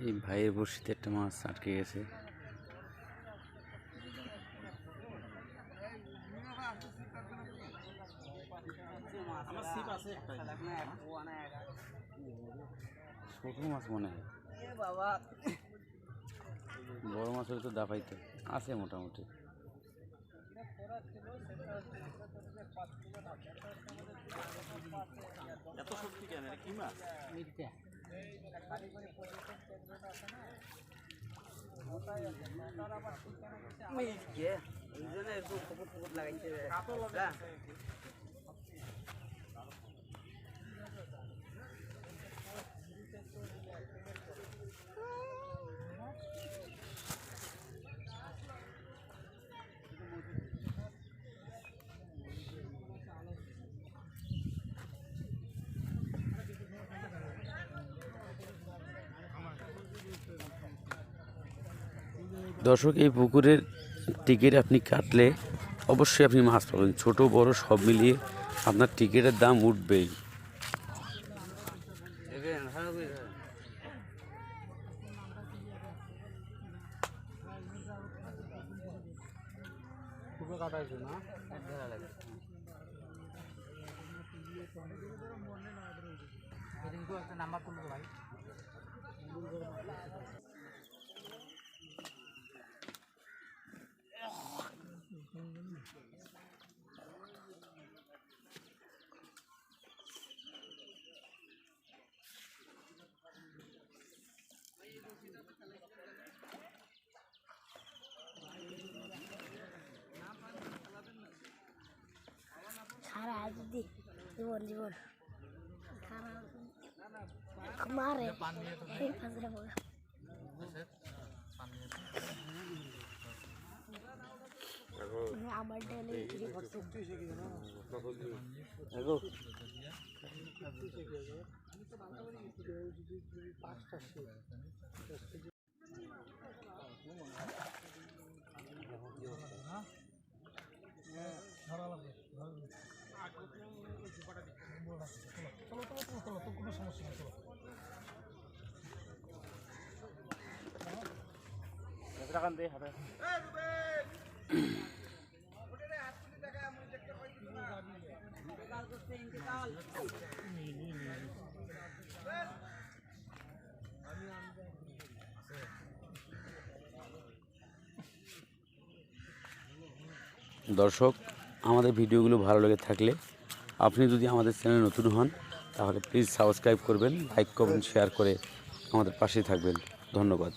এই ভাইয়ের বড়শিতে একটা মাছ আটকে গেছে। ছোট মাছ মনে হয়, বড় মাছ হলে তো দাপাইতে আছে মোটামুটি। এত সত্যি কেন, কি মাছ? দর্শক, এই পুকুরের টিকিট আপনি কাটলে অবশ্যই আপনি মাছ পাবেন। ছোট বড় সব মিলিয়ে আপনার টিকিটের দাম উঠবেই। নাম্বার তুলবো ভাই। সারা দিদি জীবন জীবন মারে আমার ডেলে কোনো সমস্যা নেই। দর্শক, আমাদের ভিডিওগুলো ভালো লেগে থাকলে আপনি যদি আমাদের চ্যানেলে নতুন হন তাহলে প্লিজ সাবস্ক্রাইব করবেন, লাইক করবেন, শেয়ার করে আমাদের পাশেই থাকবেন। ধন্যবাদ।